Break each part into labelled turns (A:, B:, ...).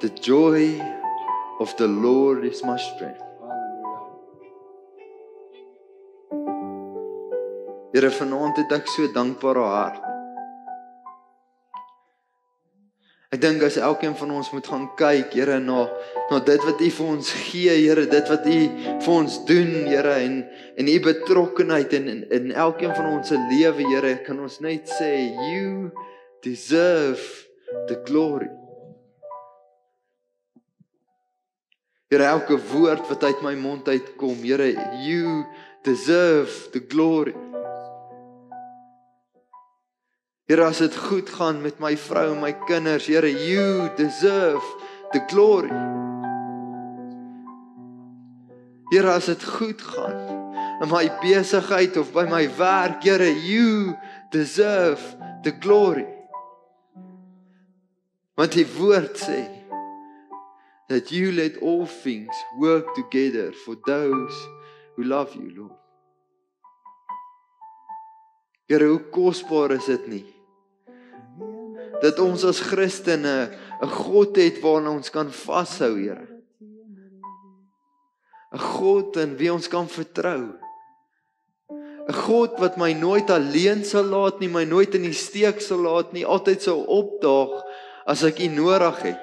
A: The joy of the Lord is my strength. Here, vanaand het ek so dankbare hart. Ek dink as elkeen van ons moet gaan kyk, Here, na dit wat U vir ons gee, Here, dit wat U vir ons doen, Here, en U betrokkenheid in elkeen van ons se lewe, Here, kan ons net sê, You deserve the glory. Here, elke woord wat uit my mond uitkom, Here, You deserve the glory. Here, as dit goed gaan met my vrou en my kinders, Here, You deserve the glory. Here, as dit goed gaan in my besigheid of by my werk, Here, You deserve the glory. Want die woord sê, that You let all things work together for those who love You, Lord. Here, hoe kosbaar is dit nie? Dat ons as Christene 'n God het waarna ons kan vashou, Here. 'n God in wie ons kan vertrou. 'n God wat my nooit alleen sal laat nie, my nooit in die steek sal laat nie, altyd sal opdaag as ek U nodig het.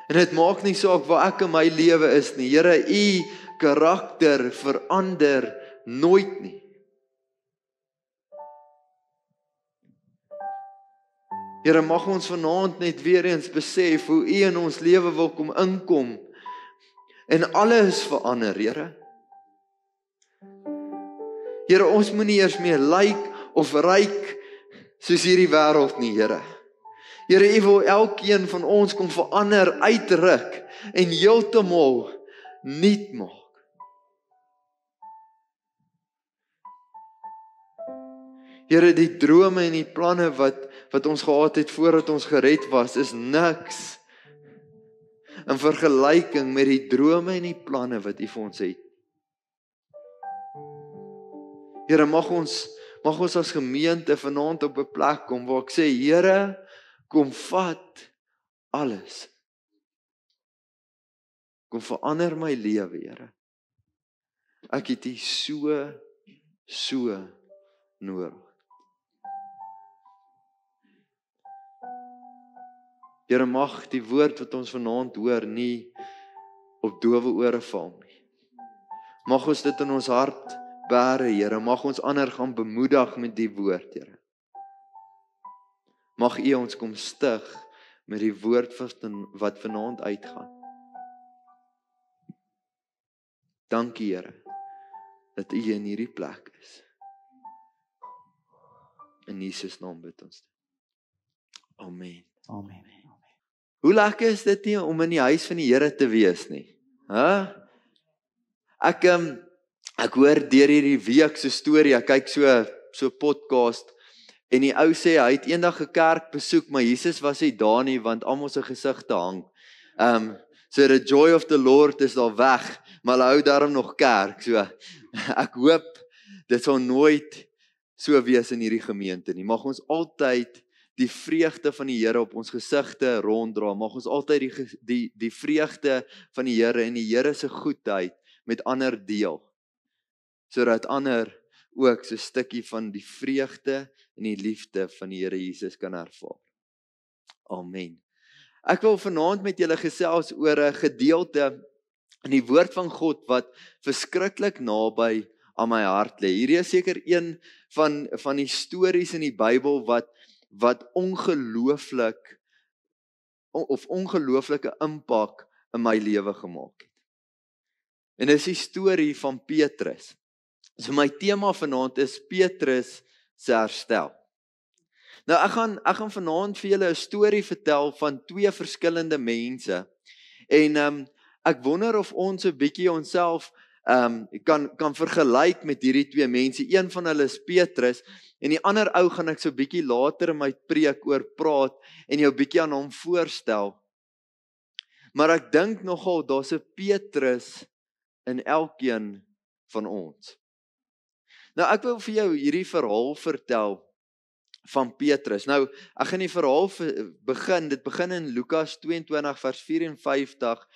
A: En dit maak nie saak waar ek in my lewe is nie. Here, U karakter verander nooit nie. Here, mag ons vanaand net weer eens besef hoe U in ons lewe wil kom inkom en alles verander, Here. Here, ons moenie eers meer lyk of ryk soos hierdie wêreld nie, Here. Here, U wil elkeen van ons kom verander, uitruk en heeltemal nuut maak. Here, die drome en die planne wat ons gehad het voordat ons gered was, is niks in vergelyking met die drome en die planne wat U vir ons het. Here, mag ons as gemeente vanaand op 'n plek kom waar ek sê, Here, kom vat alles. Kom verander my lewe, Here. Ek het U so nodig. Here, mag die woord wat ons vanaand hoor nie op dowe ore val nie. Mag ons dit in ons hart bære, Here. Mag ons ander gaan bemoedig met die woord, Here. Mag U ons kom stig met die woord wat vanaand uitgaan. Dankie, Here, dat U in hierdie plek is. In Jesus naam bid ons. Amen.
B: Amen.
A: Hoe lekker is dit nie om in die huis van die Here te wees nie? Ek hoor deur hierdie week se storie, ek kyk so podcast en die ou sê hy het eendag 'n kerk besoek, maar Jesus was nie daar nie want almal se gesigte hang. So the joy of the Lord is daar weg, maar hulle hou daarom nog kerk. So ek hoop dit sal nooit so wees in hierdie gemeente nie. Mag ons altyd die vreugde van die Here op ons gesigte ronddra. Mag ons altyd die vreugde van die Here en die Here se goedheid met ander deel, sodat ander ook so 'n stukkie van die vreugde en die liefde van die Here Jesus kan ervaar. Amen. Ek wil vanaand met julle gesels oor 'n gedeelte in die woord van God wat verskriklik naby aan my hart lê. Hierdie is seker een van die stories in die Bybel wat ongelooflike impak in my lewe gemaak het. En dis die storie van Petrus. So my tema vanaand is Petrus se herstel. Nou ek gaan vanaand vir julle 'n storie vertel van twee verskillende mense. En ek wonder of ons 'n bietjie onsself kan vergelyk met hierdie twee mense. Een van hulle is Petrus en die ander ou gaan ek so bietjie later in my preek oor praat en jou bietjie aan hom voorstel. Maar ek dink nogal daar's 'n Petrus in elkeen van ons. Nou ek wil vir jou hierdie verhaal vertel van Petrus. Nou, ek gaan die verhaal begin. Dit begin in Lukas 22 vers 54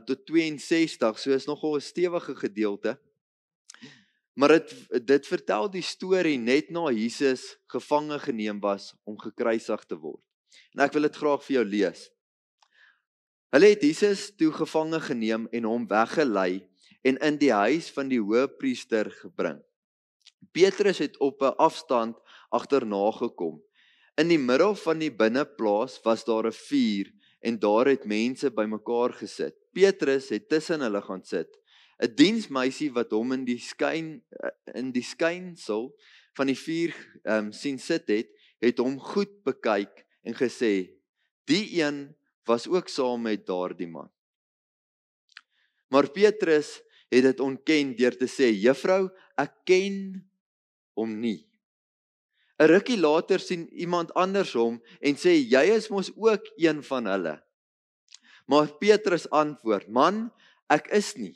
A: tot 62. So is nogal 'n stewige gedeelte. Maar dit vertel die storie net na Jesus gevange geneem was om gekruisig te word. En ek wil dit graag vir jou lees. Hulle het Jesus toe gevange geneem en hom weggelei en in die huis van die hoëpriester gebring. Petrus het op 'n afstand agterna gekom. In die middel van die binneplaas was daar 'n vuur en daar het mense bymekaar gesit. Petrus het tussen hulle gaan sit. 'n Diensmeisie wat hom in die skynsel van die vuur sien sit het hom goed bekyk en gesê: "Die een was ook saam met daardie man." Maar Petrus het dit ontken deur te sê: "Juffrou, ek ken hom nie." 'n Rukkie later sien iemand anders hom en sê: "Jy is mos ook een van hulle." Maar Petrus antwoord: "Man, ek is nie."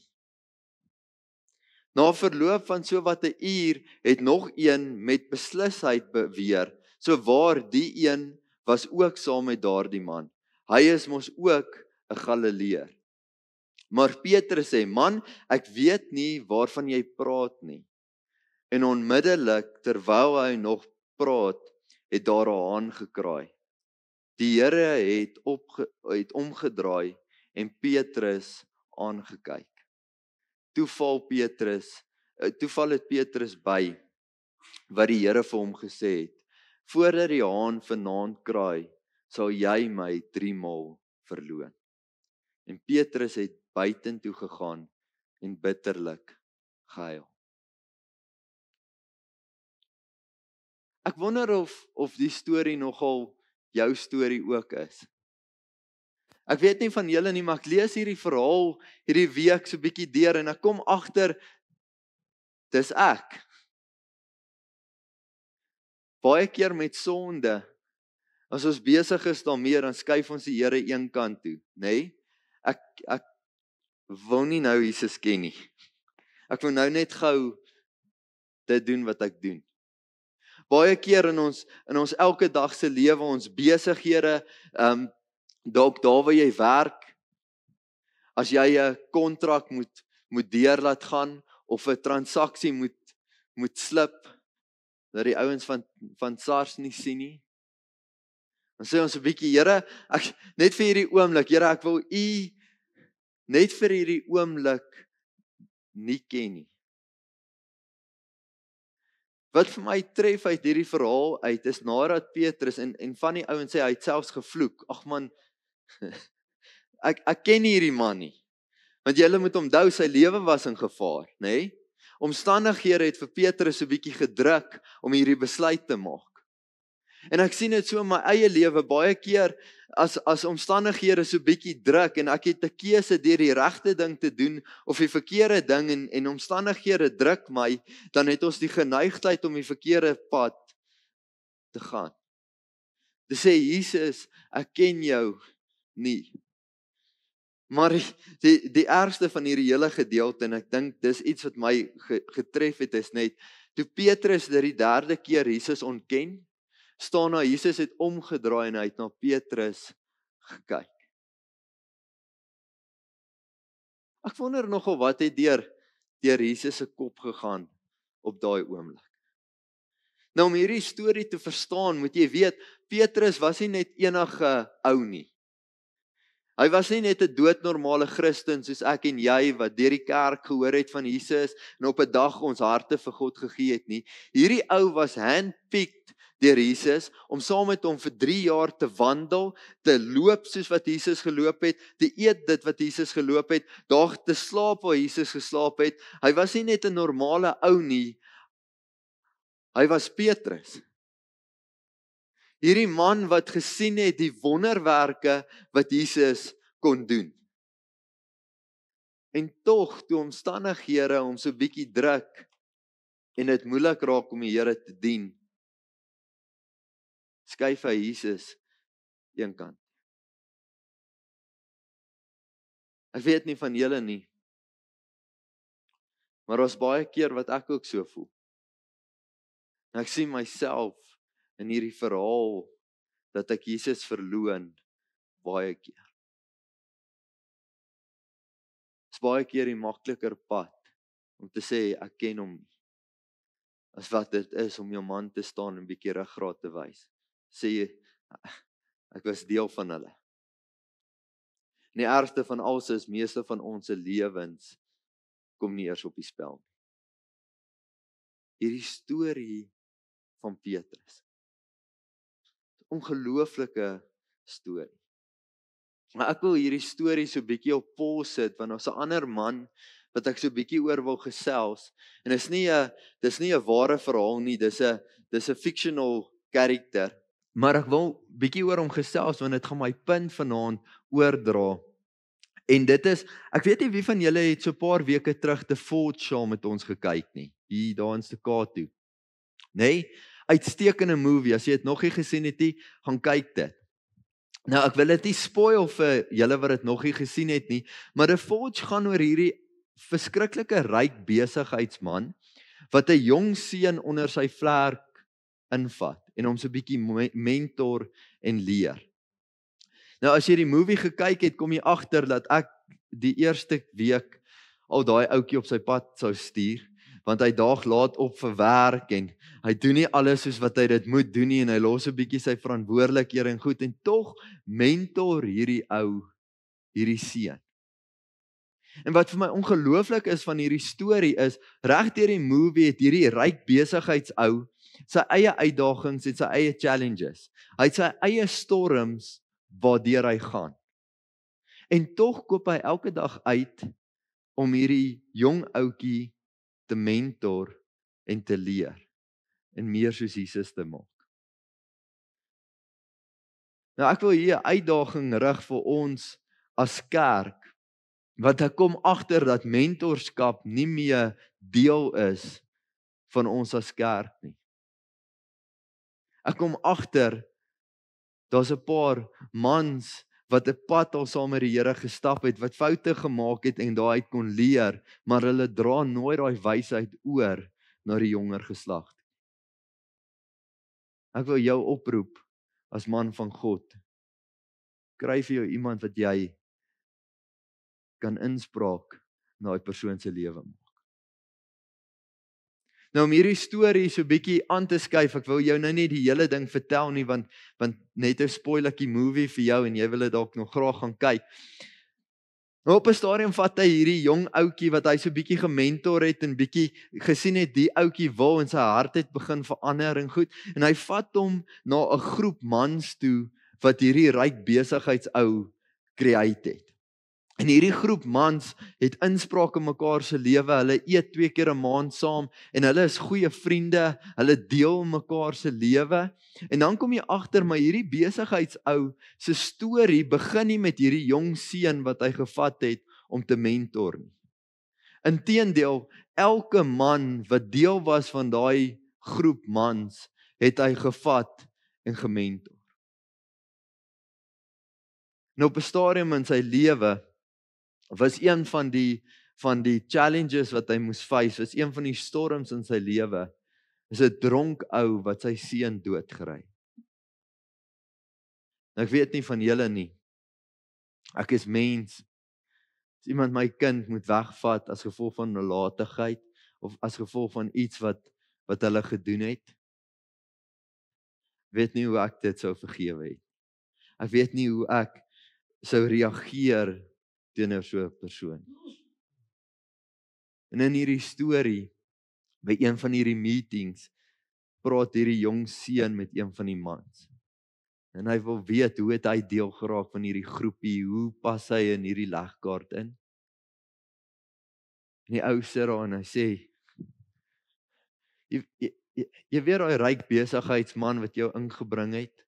A: Na verloop van so wat 'n uur het nog een met beslisheid beweer: "So waar, die een was ook saam met daardie man. Hy is mos ook 'n Galileër." Maar Petrus sê: "Man, ek weet nie waarvan jy praat nie." En onmiddellik terwyl hy nog praat, het daar 'n haan gekraai. Die Here het omgedraai en Petrus aangekyk. Toe val het Petrus by wat die Here vir hom gesê het: "Voordat die haan vanaand kraai, sal jy my 3 maal verloon." En Petrus het buitentoe gegaan en bitterlik gehuil. Ek wonder of die storie nogal jou storie ook is. Ek weet nie van julle nie, maar ek lees hierdie verhaal hierdie week so bietjie deur en ek kom agter dis ek. Baie keer met sonde, as ons besig is daarmee, dan skuif ons die Here een kant toe, nê? Ek wil nie nou Jesus ken nie. Ek wil nou net gou dit doen wat ek doen. Baie keer in ons elke dag se lewe, ons besighede, dalk daar waar jy werk, as jy 'n kontrak moet deur laat gaan of 'n transaksie moet slip, dat die ouens van SARS nie sien nie. Dan sê ons 'n bietjie: "Here, ek net vir hierdie oomblik, Here, ek wil U net vir hierdie oomblik nie ken nie." Wat vir my tref uit hierdie verhaal uit is nadat Petrus en van die ouens sê hy het selfs gevloek. Ag man, ek ken nie hierdie man nie. Want julle moet onthou sy lewe was in gevaar, nê? Omstandighede het vir Petrus 'n bietjie gedruk om hierdie besluit te maak. En ek sien dit so in my eie lewe baie keer as omstandighede so bietjie druk en ek het 'n keuse deur die regte ding te doen of die verkeerde ding en omstandighede druk my, dan het ons die geneigtheid om die verkeerde pad te gaan. Te sê: "Jesus, ek ken jou nie." Maar die ergste van hierdie hele gedeelte, en ek dink dis iets wat my getref het, is net toe Petrus dit die 3de keer Jesus ontken, staan daar Jesus het omgedraai en hy het na Petrus gekyk. Ek wonder nogal wat het deur Jesus se kop gegaan op daai oomblik. Nou om hierdie storie te verstaan, moet jy weet Petrus was nie net enige ou nie. Hy was nie net 'n doodnormale Christen soos ek en jy wat deur die kerk gehoor het van Jesus en op 'n dag ons harte vir God gegee het nie. Hierdie ou was handpicked deur Jesus om saam met hom vir 3 jaar te wandel, te loop soos wat Jesus geloop het, te eet dit wat Jesus geloop het, daar te slaap waar Jesus geslaap het. Hy was nie net 'n normale ou nie. Hy was Petrus. Hierdie man wat gesien het die wonderwerke wat Jesus kon doen. En tog, toe omstandighede hom so bietjie druk en dit moeilik raak om die Here te dien, skuif hy Jesus een kant. Ek weet nie van julle nie, maar daar's baie keer wat ek ook so voel. En ek sien myself in hierdie verhaal dat ek Jesus verloon baie keer. Dit is baie keer die makliker pad om te sê ek ken hom nie, as wat dit is om jou man te staan en 'n bietjie ruggraat te wys. Sê jy, ek was deel van hulle. En die ergste van alles is, meeste van ons se lewens kom nie eers op die spel nie. Hierdie storie van Petrus, ongelooflike storie. Maar ek wil hierdie storie so bietjie op pause sit, want ons 'n ander man wat ek so bietjie oor wil gesels, en dis nie 'n ware verhaal nie, dis 'n fictional character, maar ek wil bietjie oor hom gesels, want dit gaan my punt vanaand oordra. En dit is, ek weet nie wie van julle het so 'n paar weke terug The Forge saam met ons gekyk nie, hier daar in Stokado. Nee, uitstekende movie, as jy dit nog nie gesien het nie, gaan kyk dit. Nou, ek wil dit nie spoil vir julle wat dit nog nie gesien het nie, maar The Forge gaan oor hierdie verskriklike ryk besigheidsman, wat 'n jong seun onder sy vlerk invat, en hom so 'n bietjie mentor en leer. Nou, as jy die movie gekyk het, kom jy agter dat ek die eerste week al daai ouetjie op sy pad sou stuur, want hy daag laat op vir werk en hy doen nie alles soos wat hy dit moet doen nie, en hy los 'n bietjie sy verantwoordelikhede en goed, en tog mentor hierdie hierdie seun. En wat vir my ongelooflik is van hierdie storie is, reg deur die movie het hierdie ryk besigheidsou sy eie uitdagings en sy eie challenges. Hy het sy eie storms waardeur hy gaan. En tog koop hy elke dag uit om hierdie jong ouetjie te mentor en te leer en meer soos Jesus te maak. Nou, ek wil hier 'n uitdaging rig vir ons as kerk, want ek kom agter dat mentorskap nie meer deel is van ons as kerk nie. Ek kom agter daar's 'n paar mans wat 'n pad al saam met die Here gestap het, wat foute gemaak het en daaruit kon leer, maar hulle dra nooit daai wysheid oor na die jonger geslag. Ek wil jou oproep as man van God. Kry vir jou iemand wat jy kan inspraak na daai persoon se lewe maak. Nou, om hierdie storie so bietjie aan te skuif, ek wil jou nou nie die hele ding vertel nie, want net 'n spoilertjie movie vir jou en jy wil dit dalk nog graag gaan kyk. Nou, op 'n stadium vat hy hierdie jong ouetjie wat hy so bietjie gementor het en bietjie gesien het die ouetjie wil en sy hart het begin verander en goed, en hy vat hom na 'n groep mans toe wat hierdie ryk besigheidsou create het. En hierdie groep mans het inspraak in mekaar se lewe, hulle eet 2 keer 'n maand saam, en hulle is goeie vriende, hulle deel mekaar se lewe, en dan kom jy agter, maar hierdie besigheidsou se storie begin nie met hierdie jong seun wat hy gevat het om te mentor nie. Inteendeel, elke man wat deel was van daai groep mans, het hy gevat en gementor. Nou, op 'n stadium in sy lewe, was een van die challenges wat hy moes face, was een van die storms in sy lewe, is 'n dronk ou wat sy seun doodgery. Nou, ek weet nie van julle nie. Ek is mens. As iemand my kind moet wegvat as gevolg van nalatigheid, of as gevolg van iets wat hulle gedoen het, weet nie hoe ek dit sou vergewe het. Ek weet nie hoe ek sou reageer teenoor so 'n persoon. En in hierdie storie, by een van hierdie meetings, praat hierdie jong seun met een van die mans. En hy wil weet, hoe het hy deel geraak van hierdie groepie, hoe pas hy in hierdie legkaart in? En die ou sit daar en hy sê, jy weet daai ryk besigheidsman wat jou ingebring het,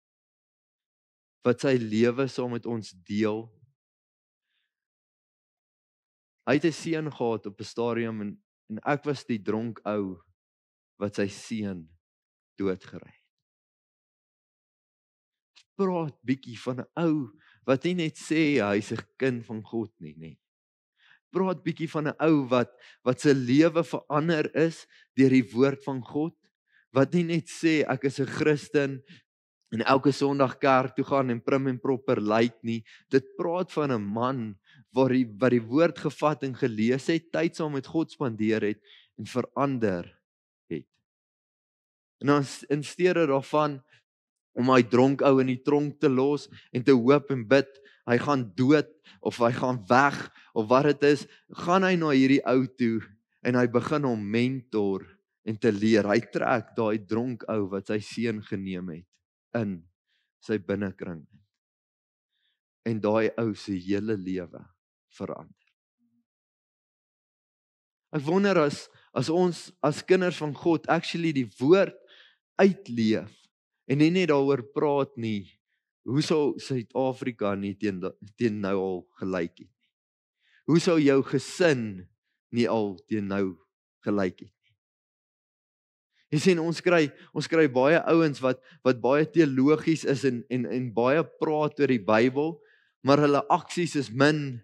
A: wat sy lewe saam met ons deel. Hy het 'n seun gehad op 'n stadium, en ek was die dronk ou wat sy seun doodgery het. Praat bietjie van 'n ou wat nie net sê hy's 'n kind van God nie. Praat bietjie van 'n ou wat se lewe verander is deur die woord van God, wat nie net sê ek is 'n Christen en elke Sondag kerk toe gaan en prim en proper lyk nie. Dit praat van 'n man wat die woord gevat en gelees het, tyd saam met God spandeer het en verander het. En dan in steede daarvan om hy dronk ou in die tronk te los en te hoop en bid, hy gaan dood of hy gaan weg of wat dit is, gaan hy na hierdie ou toe en hy begin hom mentor en te leer. Hy trek daai dronk ou wat sy seun geneem het in sy binnekring. En daai ou se hele lewe verander. Ek wonder as ons as kinders van God actually die woord uitleef en nie net daaroor praat nie, hoe sou Suid-Afrika nie teen nou al gelyk het? Hoe sou jou gesin nie al teen nou gelyk het? Jy sien ons kry baie ouens wat baie teologies is en baie praat oor die Bybel, maar hulle aksies is min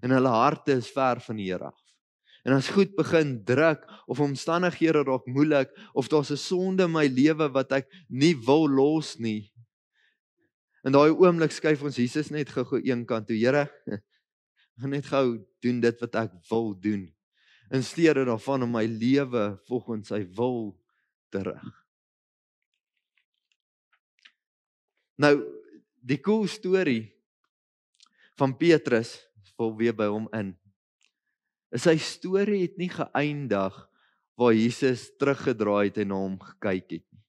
A: en hulle harte is ver van die Here af. En as goed begin druk of omstandighede raak moeilik of daar's 'n sonde in my lewe wat ek nie wil los nie. In daai oomblik skuif ons Jesus net gou een kant toe. Here, gaan net gou doen dit wat ek wil doen. In steede daarvan om my lewe volgens sy wil te rig. Nou, die cool storie van Petrus, val weer by hom in. Sy storie het nie geëindig waar Jesus teruggedraai het en na hom gekyk het nie.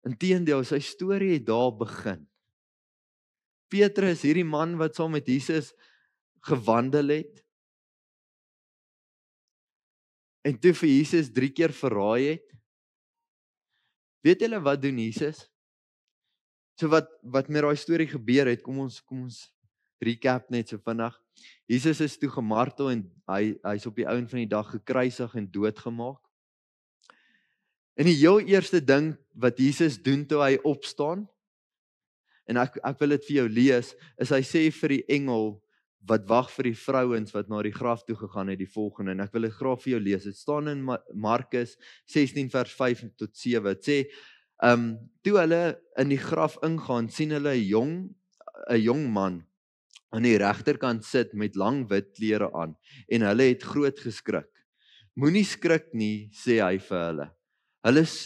A: Inteendeel, sy storie het daar begin. Petrus, hierdie man wat saam met Jesus gewandel het en toe vir Jesus 3 keer verraai het. Weet julle wat doen Jesus? So wat met daai storie gebeur het, kom ons recap net so vinnig. Jesus is toe gemartel en hy's op die einde van die dag gekruisig en doodgemaak. En die heel eerste ding wat Jesus doen toe hy opstaan, en ek wil dit vir jou lees, is hy sê vir die engel wat wag vir die vrouens wat na die graf toe gegaan het, die volgende, en ek wil dit graag vir jou lees. Dit staan in Markus 16 vers 5 tot 7. Dit sê, toe hulle in die graf ingaan, sien hulle 'n jong man aan die regterkant sit met lang wit klere aan, en hulle het groot geskrik. Moenie skrik nie, sê hy vir hulle.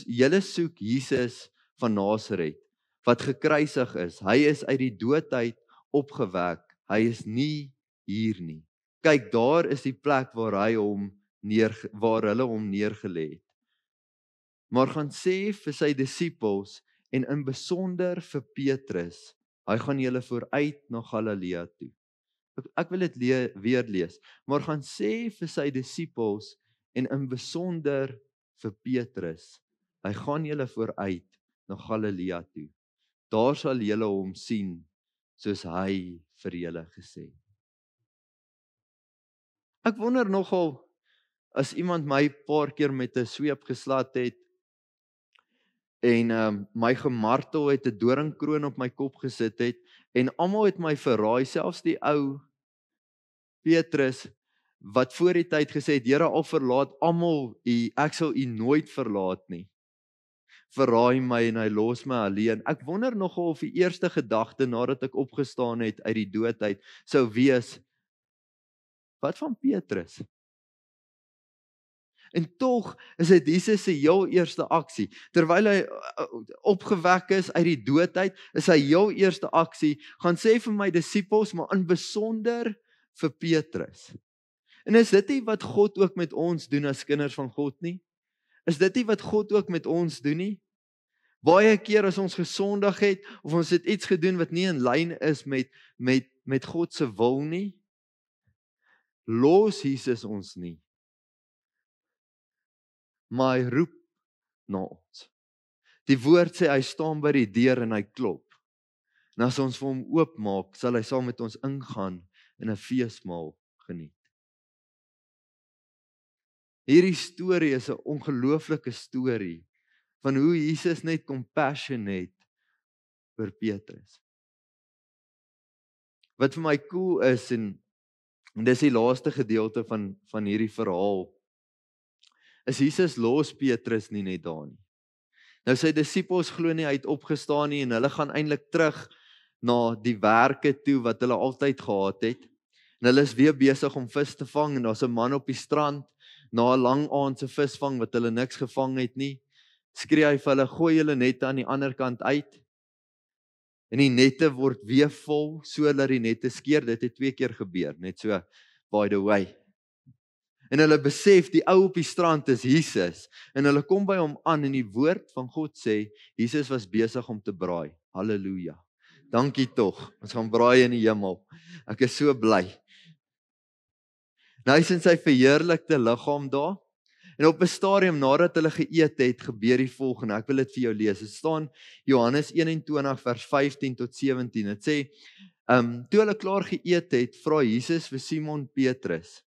A: Julle soek Jesus van Nasaret, wat gekruisig is. Hy is uit die dood uit opgewek. Hy is nie hier nie. Kyk, daar is die plek waar hulle hom neergelê het. Maar gaan sê vir sy disippels en in besonder vir Petrus, hy gaan julle vooruit na Galilea toe. Ek wil dit weer lees. Maar gaan sê vir sy disippels en in besonder vir Petrus, hy gaan julle vooruit na Galilea toe. Daar sal julle hom sien, soos hy vir julle gesê het. Ek wonder nogal, as iemand my paar keer met 'n sweep geslat het, en my gemartel het, 'n doringkroon op my kop gesit het, en almal het my verraai, selfs die ou Petrus, wat voor die tyd gesê het, Here, al verlaat almal u, ek sal u nooit verlaat nie. Verraai my en hy los my alleen. Ek wonder nogal of die eerste gedagte nadat ek opgestaan het uit die dood uit sou wees, wat van Petrus? En tog is dit Jesus se heel eerste aksie. Terwyl hy opgewek is uit die dood uit, is sy heel eerste aksie, gaan sê vir my disippels, maar in besonder vir Petrus. En is dit nie wat God ook met ons doen as kinders van God nie? Is dit nie wat God ook met ons doen nie? Baie keer as ons gesondig het, of ons het iets gedoen wat nie in lyn is met God se wil nie, los Jesus ons nie. Maar hy roep na ons. Die woord sê hy staan by die deur en hy klop. En as ons vir hom oopmaak, sal hy saam met ons ingaan en 'n feesmaal geniet. Hierdie storie is 'n ongelooflike storie van hoe Jesus net compassion het vir Petrus. Wat vir my cool is, en dis die laaste gedeelte van hierdie verhaal, is Jesus los Petrus nie net daar nie. Nou sy disippels glo nie hy het opgestaan nie en hulle gaan eintlik terug na die werke toe wat hulle altyd gehad het. En hulle is weer besig om vis te vang en daar's 'n man op die strand na 'n lang aand se visvang wat hulle niks gevang het nie. Skree hy vir hulle, gooi julle nette aan die ander kant uit. En die nette word weer vol sodat die nette skeur. Dit het 2 keer gebeur, net so by the way. En hulle besef die ou op die strand is Jesus en hulle kom by hom aan en die woord van God sê Jesus was besig om te braai. Halleluja. Dankie tog. Ons gaan braai in die hemel. Ek is so bly. Nou hy is in sy verheerlikte liggaam daar. En op 'n stadium nadat hulle geëet het, gebeur die volgende. Ek wil dit vir jou lees. Dit staan Johannes 21 vers 15 tot 17. Dit sê, toe hulle klaar geëet het, vra Jesus vir Simon Petrus: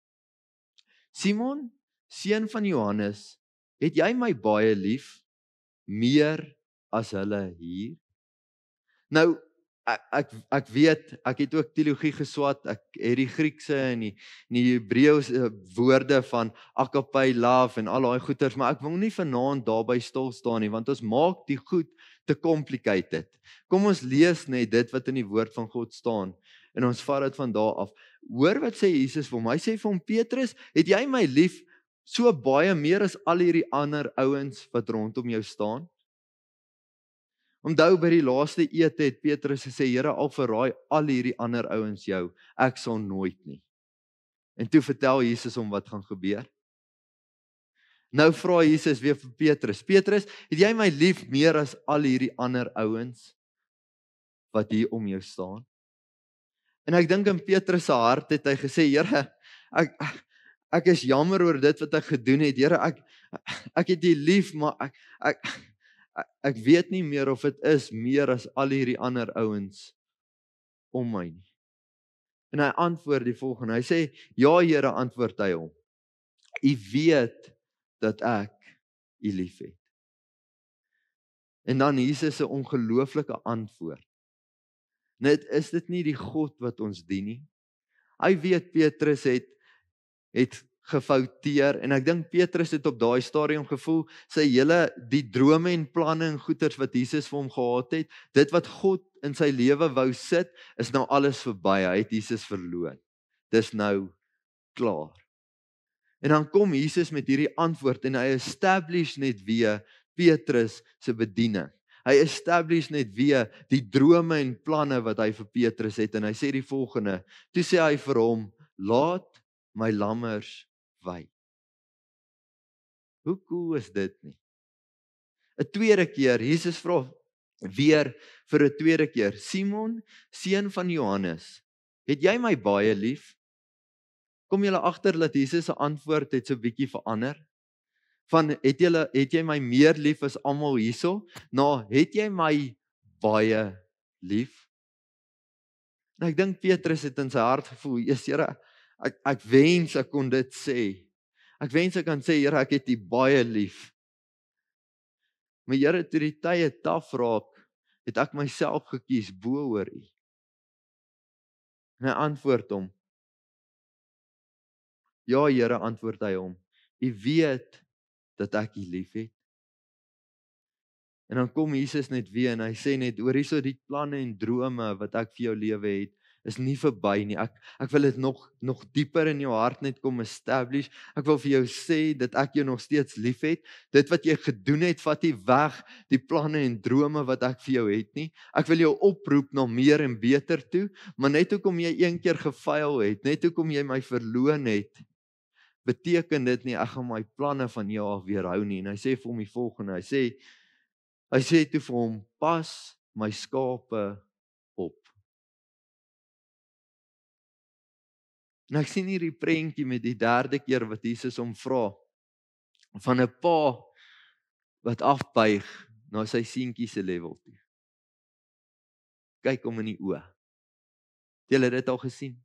A: Simon, seun van Johannes, het jy my baie lief, meer as hulle hier? Nou, ek weet, ek het ook teologie geswat, ek het die Griekse en die Hebreëse woorde van agape, love en al daai goeters, maar ek wil nie vanaand daarby stil staan nie, want ons maak die goed te complicated. Kom ons lees net dit wat in die woord van God staan en ons vat dit van daar af. Hoor wat sê Jesus vir hom. Hy sê vir hom, Petrus, het jy my lief so baie meer as al hierdie ander ouens wat rondom jou staan? Onthou by die laaste ete het Petrus gesê, Here, al verraai al hierdie ander ouens jou, ek sal nooit nie. En toe vertel Jesus hom wat gaan gebeur. Nou vra Jesus weer vir Petrus, Petrus, het jy my lief meer as al hierdie ander ouens wat hier om jou staan? En ek dink in Petrus se hart het hy gesê, Here, ek is jammer oor dit wat ek gedoen het. Here, ek het U lief, maar ek weet nie meer of dit is meer as al hierdie ander ouens om my nie. En hy antwoord die volgende. Hy sê, ja Here, antwoord hy hom. U weet dat ek U liefhet. En dan Jesus se ongelooflike antwoord. Net is dit nie die God wat ons dien nie. Hy weet Petrus het gefouteer en ek dink Petrus het op daai stadium gevoel sy hele die drome en planne en goeders wat Jesus vir hom gehad het, dit wat God in sy lewe wou sit, is nou alles verby. Hy het Jesus verloor. Dis nou klaar. En dan kom Jesus met hierdie antwoord en hy establish net weer Petrus se bediening. Hy establish net weer die drome en planne wat hy vir Petrus het en hy sê die volgende. Toe sê hy vir hom, laat my lammers wei. Hoe cool is dit nie? 'n tweede keer, Jesus vra weer vir 'n tweede keer, Simon, seun van Johannes, het jy my baie lief? Kom julle agter dat Jesus se antwoord het so bietjie verander? Van het jy my meer lief as almal hierso? Nou, het jy my baie lief? Nou ek dink Petrus het in sy hart gevoel, "Jesus, Here, ek wens ek kon dit sê. Ek wens ek kan sê, Here, ek het U baie lief. Maar Here, toe die tye taaf raak, het ek myself gekies bo oor U." En hy antwoord hom, "Ja, Here," antwoord hy hom, "U weet dat ek U liefhet." En dan kom Jesus net weer en hy sê net, "Oor hierso die planne en drome wat ek vir jou lewe het, is nie verby nie. Ek wil dit nog dieper in jou hart net kom establish. Ek wil vir jou sê dat ek jou nog steeds liefhet. Dit wat jy gedoen het, vat nie weg die planne en drome wat ek vir jou het nie. Ek wil jou oproep na meer en beter toe, maar net hoekom jy een keer gefaal het, net hoekom jy my verloon het, beteken dit nie ek gaan my planne van jou af weerhou nie." En hy sê vir hom die volgende. Hy sê toe vir hom, "Pas my skape op." En ek sien hier die prentjie met die derde keer wat Jesus hom vra, van 'n pa wat afbuig na sy seentjie se level toe. Kyk hom in die oë. Het julle dit al gesien?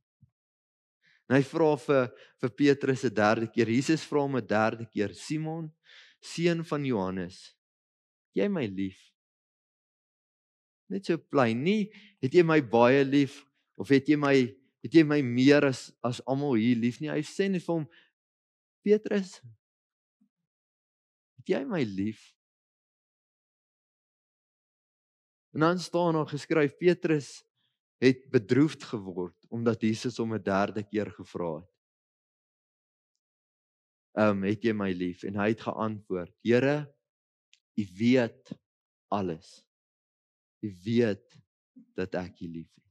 A: En hy vra vir Petrus 'n derde keer. Jesus vra hom 'n derde keer, "Simon, seun van Johannes, het jy my lief?" Net so plain, nie het jy my baie lief of het jy my meer as almal hier lief nie. Hy sê net vir hom, Petrus, Het jy my lief? En dan staan daar geskryf, Petrus het bedroefd geword, omdat Jesus hom 'n derde keer gevra het. Het jy my lief? En hy het geantwoord, Here, U weet alles. U weet dat ek U lief het.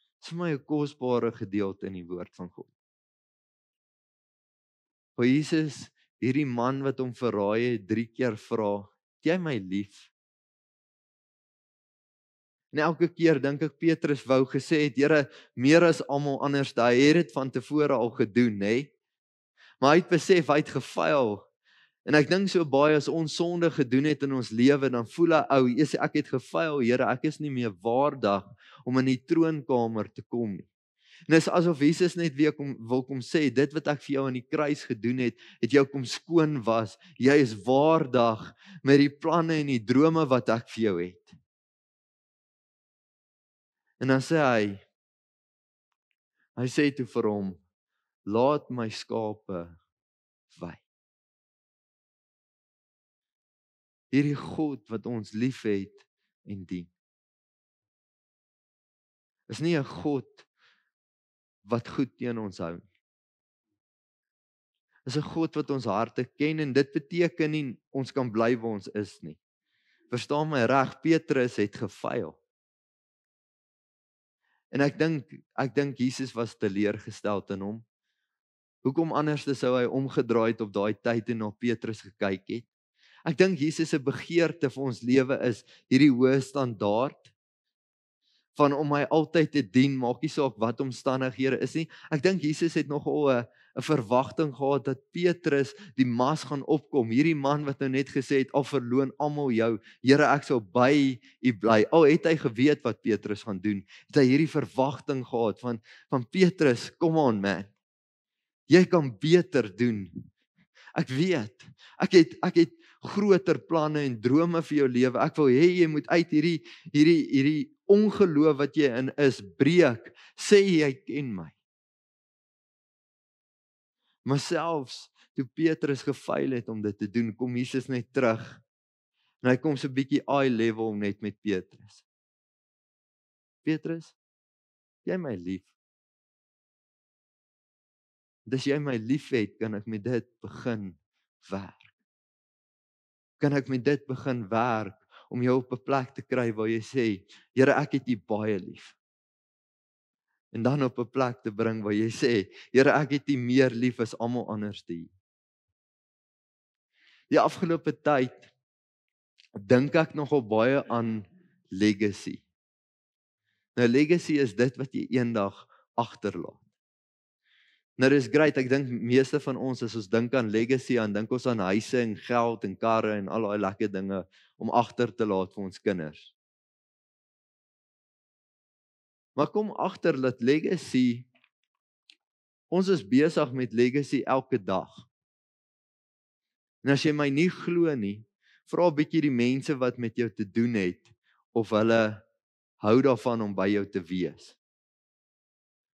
A: Dit is vir my 'n kosbare gedeelte in die woord van God. Waar Jesus, hierdie man wat hom verraai het, 3 keer vra, het jy my lief? En elke keer dink ek Petrus wou gesê het, Here, meer as almal anders, hy het dit van tevore al gedoen, nê? Maar hy het besef, hy het gefaal. En ek dink so baie as ons sonde gedoen het in ons lewe, dan voel hy, ek het gefaal, Here, ek is nie meer waardig om in die troonkamer te kom nie. En dit is asof Jesus net weer wil kom sê, dit wat ek vir jou aan die kruis gedoen het, het jou kom skoon was. Jy is waardig met die planne en die drome wat ek vir jou het. En dan sê hy sê toe vir hom, laat my skape wy. Hierdie God wat ons liefhet en dien, is nie 'n God wat goed teen ons hou nie. Is 'n God wat ons harte ken en dit beteken nie ons kan bly waar ons is nie. Verstaan my reg, Petrus het gefaal. En ek dink Jesus was teleurgesteld in hom. Hoekom anders sou hy omgedraai het op daai tyd en na Petrus gekyk het? Ek dink Jesus se begeerte vir ons lewe is hierdie hoë standaard van om my altyd te dien, maak nie saak wat omstandighede is nie. Ek dink Jesus het nogal 'n verwagting gehad dat Petrus die mas gaan opkom. Hierdie man wat nou net gesê het, al verloon almal jou, Here, ek sal by U bly. Al het hy geweet wat Petrus gaan doen, het hy hierdie verwagting gehad van Petrus, come on man. Jy kan beter doen. Ek weet, ek het groter planne en drome vir jou lewe. Ek wil hê jy moet uit hierdie ongeloof wat jy in is breek. Sê jy ken my. Maar selfs toe Petrus gefaal het om dit te doen, kom Jesus net terug. En hy kom so 'n bietjie eye level net met Petrus. Petrus, jy my lief. As jy my liefhet, kan ek met dit begin werk. Kan ek met dit begin werk om jou op 'n plek te kry waar jy sê, Here, ek het U baie lief. En dan op 'n plek te bring waar jy sê, Here, ek het U meer lief as almal anders te hier. Die afgelope tyd dink ek nogal baie aan legacy. Nou legacy is dit wat jy eendag agterlaat. Nou dis great, ek dink meeste van ons as ons dink aan legacy, dan dink ons aan huise en geld en karre en al daai lekker dinge om agter te laat vir ons kinders. Maar kom agter dat legacy, ons is besig met legacy elke dag. En as jy my nie glo nie, vra 'n bietjie die mense wat met jou te doen het, of hulle hou daarvan om by jou te wees.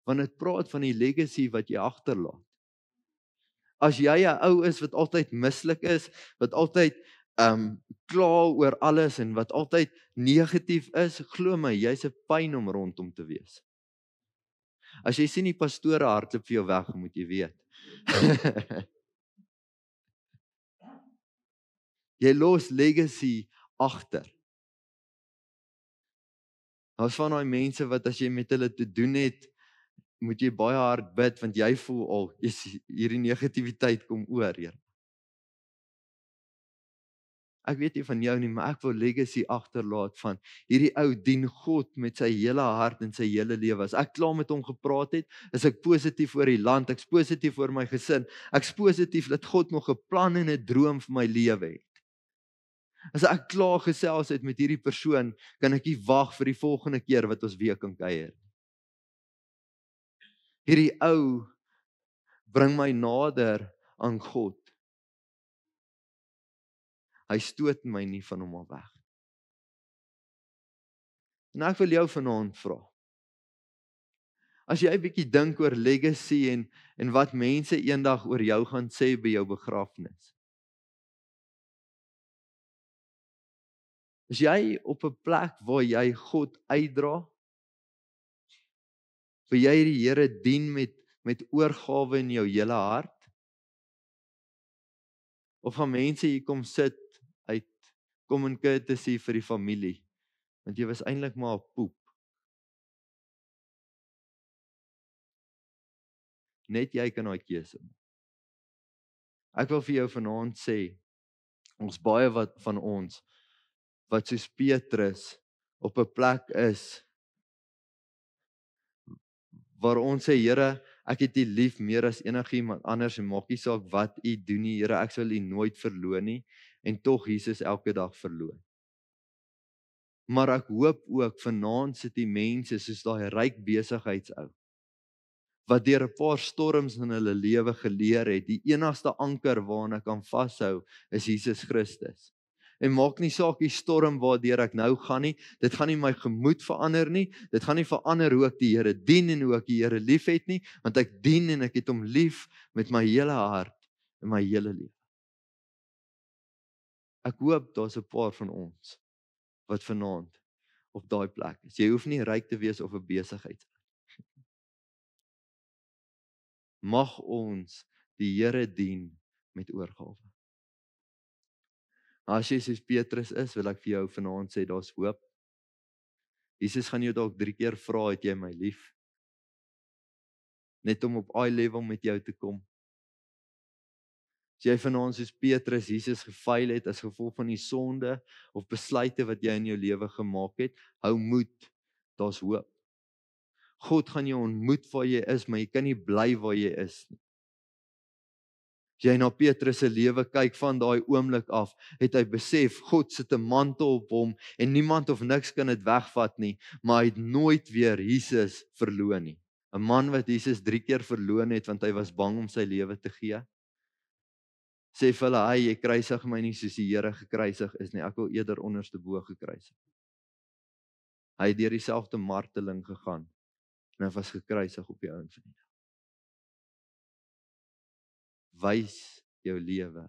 A: Want dit praat van die legacy wat jy agterlaat. As jy 'n ou is wat altyd mislik is, wat altyd kla oor alles en wat altyd negatief is, glo my, jy's 'n pyn om rondom te wees. As jy sien die pastore hardloop vir jou weg, moet jy weet. Jy los legacy agter. Daar's van daai mense wat as jy met hulle te doen het, moet jy baie hard bid, want jy voel al, hierdie negativiteit kom oor, Here. Ek weet nie van jou nie, maar ek wil legacy agterlaat van hierdie ou dien God met sy hele hart en sy hele lewe. As ek klaar met hom gepraat het, is ek positief oor die land, ek's positief oor my gesin, ek's positief dat God nog 'n plan en 'n droom vir my lewe het. As ek klaar gesels het met hierdie persoon, kan ek nie wag vir die volgende keer wat ons weer kan kuier. Hierdie ou bring my nader aan God. Hy stoot my nie van hom af weg. En ek wil jou vanaand vra. As jy 'n bietjie dink oor legacy en wat mense eendag oor jou gaan sê by jou begrafnis. Is jy op 'n plek waar jy God uitdra? Wil jy die Here dien met oorgawe in jou hele hart? Of gaan mense hier kom sit uit kom en courtesy vir die familie, want jy was eintlik maar 'n poep. Net jy kan daai keuse maak. Ek wil vir jou vanaand sê, ons baie van ons wat soos Petrus op 'n plek is waar ons sê, Here, ek het U lief meer as enigiemand anders en maak nie saak wat U doen nie, Here, ek sal U nooit verloon nie, en tog Jesus elke dag verloon. Maar ek hoop ook vanaand sit die mense soos daai ryk besigheidsou wat deur 'n paar storms in hulle lewe geleer het, die enigste anker waarna ek kan vashou is Jesus Christus. En maak nie saak die storm waardeur ek nou gaan nie, dit gaan nie my gemoed verander nie, dit gaan nie verander hoe ek die Here dien en hoe ek die Here liefhet nie, want ek dien en ek het hom lief met my hele hart en my hele lewe. Ek hoop daar's 'n paar van ons wat vanaand op daai plek is. Jy hoef nie ryk te wees of 'n besigheid. Mag ons die Here dien met oorgawe. As jy soos Petrus is, wil ek vir jou vanaand sê, daar's hoop. Jesus gaan jou dalk 3 keer vra, het jy my lief? Net om op eye level met jou te kom. As jy vanaand soos Petrus Jesus gefaal het as gevolg van die sonde of besluite wat jy in jou lewe gemaak het, hou moed, daar's hoop. God gaan jou ontmoet waar jy is, maar jy kan nie bly waar jy is nie. As jy na Petrus se lewe kyk van daai oomblik af, het hy besef, God sit 'n mantel op hom en niemand of niks kan dit wegvat nie, maar hy het nooit weer Jesus verloon nie. 'n Man wat Jesus 3 keer verloon het, want hy was bang om sy lewe te gee. Sê vir hulle, hy, jy kruisig my nie soos die Here gekruisig is nie, ek wil eerder onderste bo gekruisig. Hy het deur dieselfde marteling gegaan, en hy was gekruisig op die ou en van die dag. Wys jou lewe.